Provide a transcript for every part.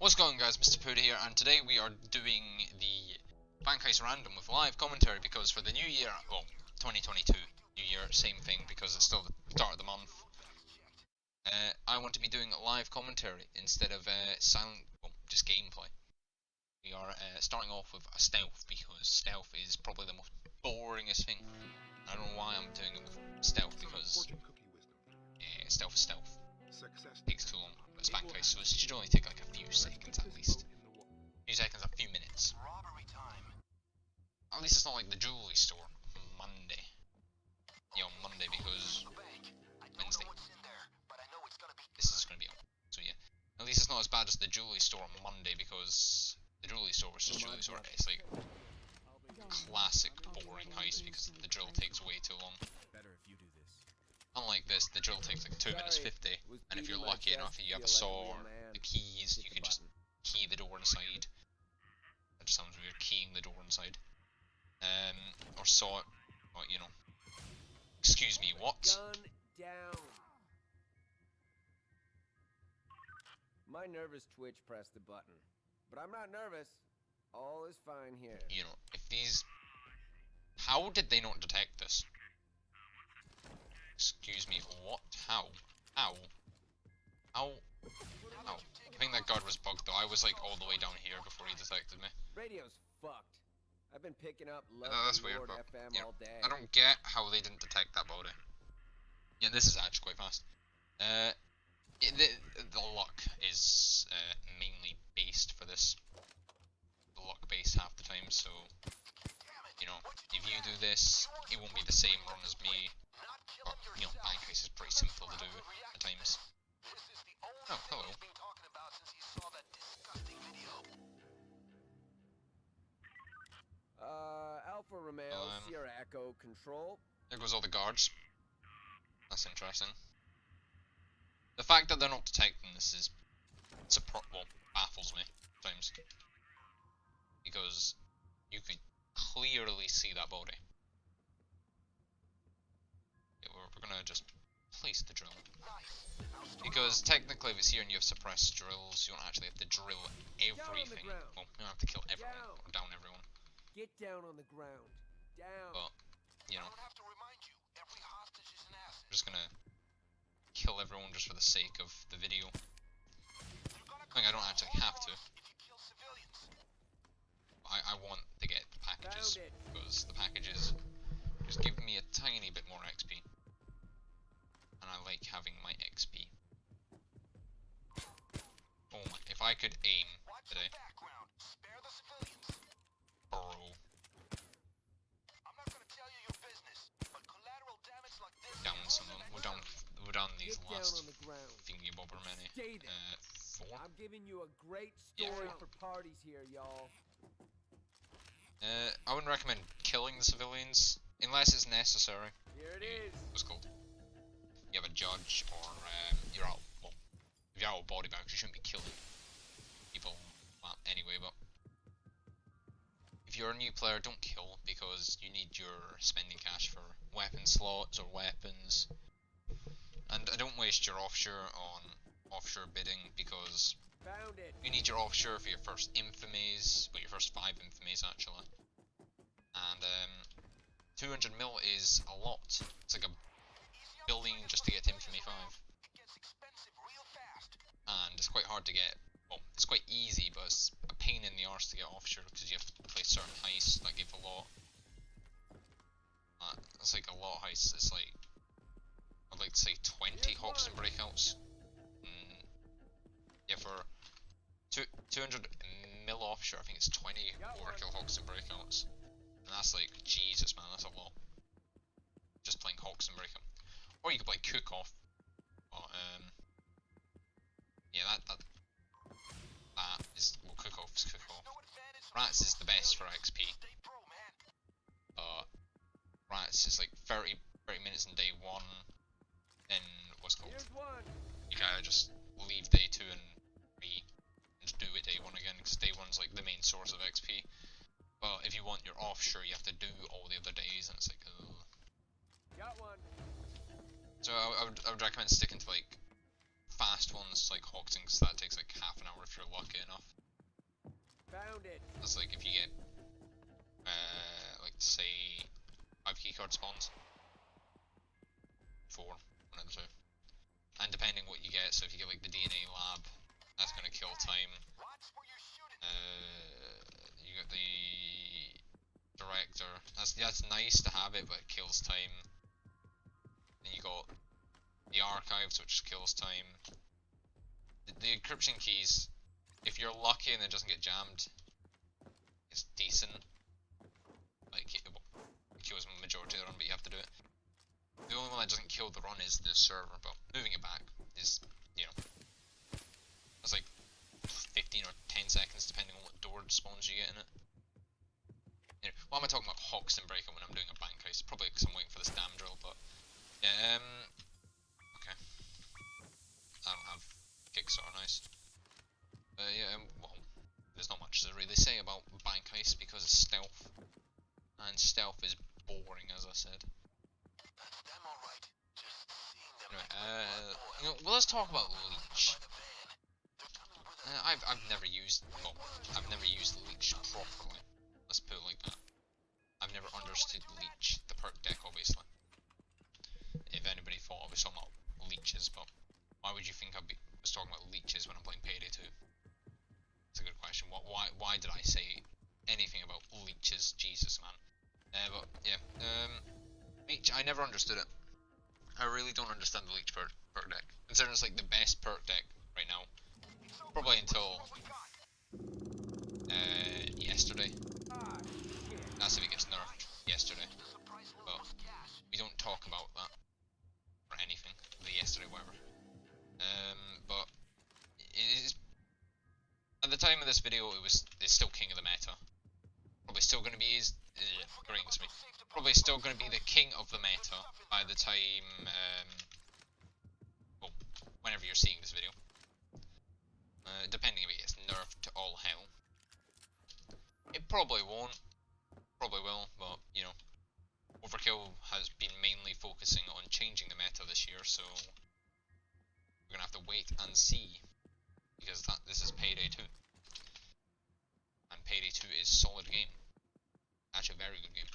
What's going on, guys? Mr. Payday here, and today we are doing the Bank Heist Random with live commentary because for the new year, well, 2022 new year, same thing because it's still the start of the month. I want to be doing live commentary instead of silent, well, just gameplay. We are starting off with a stealth because stealth is probably the most boringest thing. I don't know why I'm doing it with stealth because stealth is stealth. It takes too long. It's Bank Heist, so it should only take like a few seconds at least. A few seconds, a few minutes. At least it's not like the jewelry store on Monday. Yeah, on Monday because Wednesday. This is going to be on. So yeah, at least it's not as bad as the jewelry store on Monday because the jewelry store was just jewelry store. It's like classic boring heist because the drill takes way too long. Unlike this, the drill takes like 2 minutes 50, and if you're lucky enough and you have a saw or the keys, you can just key the door inside. That just sounds weird, keying the door inside. Or saw it, or you know. Excuse me, what? Gun down. My nervous twitch pressed the button, but I'm not nervous. All is fine here. You know, if these... How did they not detect this? Excuse me, what? How? How? How? How? I think that guard was bugged though. I was like all the way down here before he detected me. Radio's fucked. I've been picking up Love That's weird, Lord but FM you know, all day. I don't get how they didn't detect that body. Yeah, this is actually quite fast. The luck is mainly based for this. The luck based half the time, so you know, if you do this, it won't be the same run as me. But, you know, Bank Heist is pretty simple to do at times. Oh, hello. Alpha Romeo, Sierra Echo, Control. There goes all the guards. That's interesting. The fact that they're not detecting this is, well, baffles me at times. Because you could clearly see that body. We're gonna just place the drill. Because technically if it's here and you have suppressed drills, you don't actually have to drill everything. Well, you don't have to kill everyone, or down everyone. Get down on the ground. Down. But, you know, I'm just gonna kill everyone just for the sake of the video. I think I don't actually have to. I want to get the packages, because the packages just give me a tiny bit more XP. And I like having my XP. Oh my, if I could aim today. Bro. Down some of them. We're down these last thingy bobber many. 4? I'm giving you a great story for parties here, y'all. I wouldn't recommend killing the civilians unless it's necessary. Here it is. What's called? You have a judge, or you're out. Well, if you're out of body bags, you shouldn't be killing people anyway. But if you're a new player, don't kill because you need your spending cash for weapon slots or weapons. And don't waste your offshore on offshore bidding because you need your offshore for your first infamies, well, your first 5 infamies actually. And 200 mil is a lot. It's like a billion just to get to infamy 5. And it's quite hard to get. Well, it's quite easy, but it's a pain in the arse to get offshore because you have to play certain heists that give a lot. It's like a lot of heists. It's like, I'd like to say 20 hawks and breakouts. Yeah, for 200 mil offshore, I think it's 20 overkill hawks and breakouts. And that's like, Jesus man, that's a lot. Just playing hawks and breakout. Or you could play cook off. But, yeah, that is, well, cook off is cook off. Rats is the best for XP. Rats is like 30 minutes in day 1. Then, what's it called? You kinda just leave day 2 and just do it day 1 again, because day 1's like the main source of XP. But if you want your offshore, you have to do all the other days, and it's like, ugh. Got one. So I would recommend sticking to like fast ones like Hawkton, because that takes like half an hour if you're lucky enough. Found it. That's like if you get, like say, 5 keycard spawns. 4, one of the two. And depending what you get, so if you get like the DNA lab, that's gonna kill time. You got the director. That's nice to have it, but it kills time. Then you got the archives, which kills time. The encryption keys, if you're lucky and it doesn't get jammed, it's decent. Like it kills the majority of the run, but you have to do it. The only one that doesn't kill the run is the server, but moving it back is, you know, it's like 15 or 10 seconds depending on what door spawns you get in it. Anyway, why am I talking about Hoxton Breaker when I'm doing a bank heist? Probably because I'm waiting for this damn drill, but yeah, okay. I don't have Kickstarter, nice. Yeah, well, there's not much to really say about bank heist because it's stealth, and stealth is boring, as I said. Anyway, you know, well, let's talk about Leech. I've never used, well, I've never used Leech properly. Let's put it like that. I've never understood Leech, the perk deck, obviously. If anybody thought I was talking about leeches, but why would you think I was talking about leeches when I'm playing Payday 2? It's a good question. Why did I say anything about leeches? Jesus, man. But yeah, Leech, I never understood it. I really don't understand the Leech perk deck. Considering it's like the best perk deck right now. Probably until yesterday. That's if it gets nerfed yesterday. But we don't talk about that or anything. The yesterday, whatever. But it is, at the time of this video, it's still king of the meta. Probably still going to be Probably still going to be the king of the meta by the time, well, whenever you're seeing this video. Depending if it gets nerfed to all hell. It probably won't. Probably will, but, you know, Overkill has been mainly focusing on changing the meta this year, so we're gonna have to wait and see, because this is Payday 2. And Payday 2 is a solid game. Actually a very good game.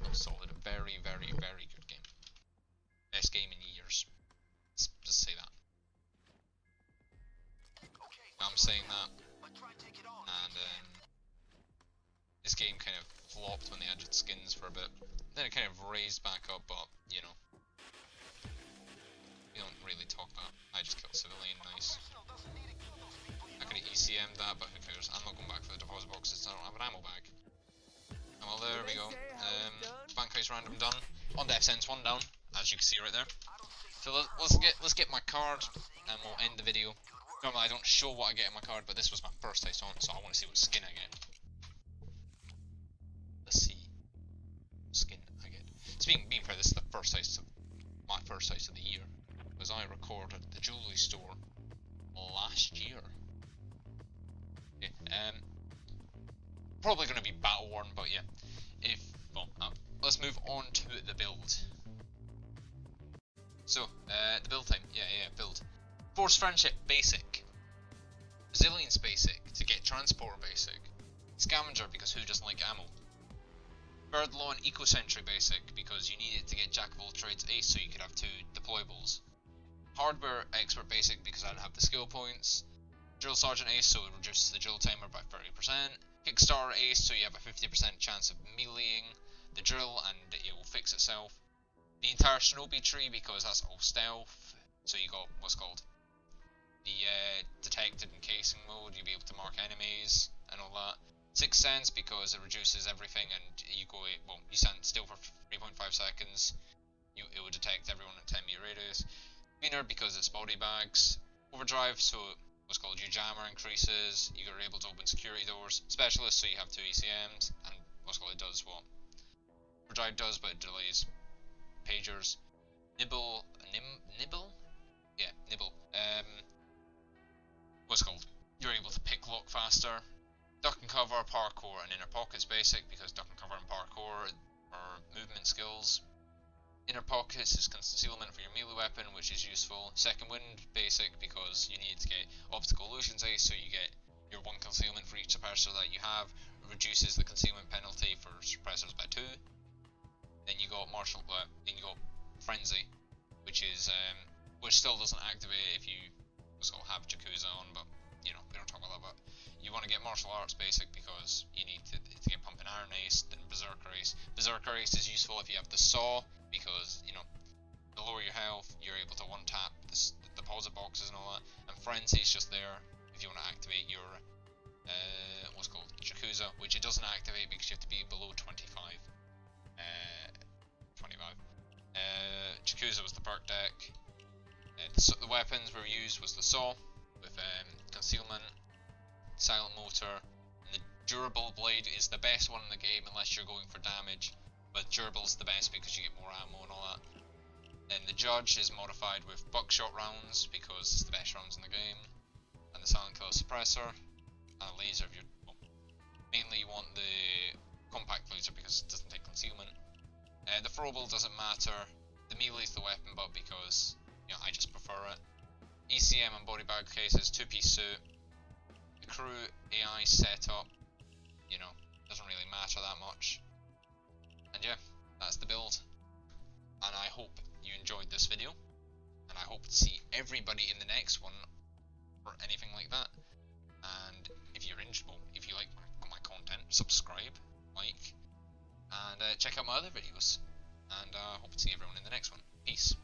Not solid, a very, very, very good game. Best game in years. Let's just say that. I'm saying that, and this game kind of flopped when they added skins for a bit. Then it kind of raised back up, but, you know, we don't really talk about. I just killed civilian, nice. I could have ECM'd that, but who cares? I'm not going back for the deposit boxes, I don't have an ammo bag. Oh, well, there we go. Bank heist random done. On death sentence, 1 down, as you can see right there. So let's get my card, and we'll end the video. Normally I don't show what I get in my card, but this was my first heist on, so I want to see what skin I get. Let's see what skin I get. Being fair, this is the first heist my first heist of the year, because I recorded the jewelry store last year. Okay, probably going to be battle worn, but yeah. Let's move on to the build. So, the build time. Yeah, build. Force Friendship, basic. Resilience, basic. To get Transport, basic. Scavenger, because who doesn't like ammo? Bird Law and Eco Sentry, basic, because you need it to get Jack of all trades ace so you could have 2 deployables. Hardware Expert, basic, because I'd have the skill points. Drill Sergeant ace, so it reduces the drill timer by 30%. Kickstarter ace, so you have a 50% chance of meleeing the drill and it will fix itself. The entire Shinobi tree, because that's all stealth, so you got what's called the detected and casing mode, you'll be able to mark enemies and all that. Sixth Sense, because it reduces everything and you stand still for 3.5 seconds, it will detect everyone at 10 meter radius. Cleaner, because it's body bags. Overdrive, so what's called your jammer increases, you're able to open security doors. Specialist, so you have 2 ECMs, and what's called it does what Overdrive does, but it delays pagers. Nibble. Yeah, Nibble. What's called? You're able to pick lock faster. Duck and cover, parkour, and inner pockets basic, because duck and cover and parkour are movement skills. Inner pockets is concealment for your melee weapon, which is useful. Second wind, basic, because you need to get optical illusions ace, so you get your 1 concealment for each suppressor that you have. It reduces the concealment penalty for suppressors by 2. Then you got then you got frenzy, which is which still doesn't activate if you have Yakuza on, but you know, we don't talk about that. But you want to get martial arts basic because you need to get pumping iron ace, then berserker ace. Berserker ace is useful if you have the saw, because you know, the lower your health, you're able to one tap the deposit boxes and all that. And frenzy is just there if you want to activate your Yakuza, which it doesn't activate because you have to be below 25. 25. Yakuza was the perk deck. The weapons were used was the saw with concealment, silent motor, and the durable blade is the best one in the game unless you're going for damage. But durable's the best because you get more ammo and all that. Then the judge is modified with buckshot rounds because it's the best rounds in the game, and the silent killer suppressor, and laser if you're mainly you want the compact laser because it doesn't take concealment. The throwable doesn't matter. The melee is the weapon, but because you know I just prefer it. ECM and body bag cases, 2-piece suit. The crew AI setup, you know, doesn't really matter that much. And yeah, that's the build. And I hope you enjoyed this video, and I hope to see everybody in the next one or anything like that. And if you're interested, if you like my content, subscribe, like, and check out my other videos. And I hope to see everyone in the next one. Peace.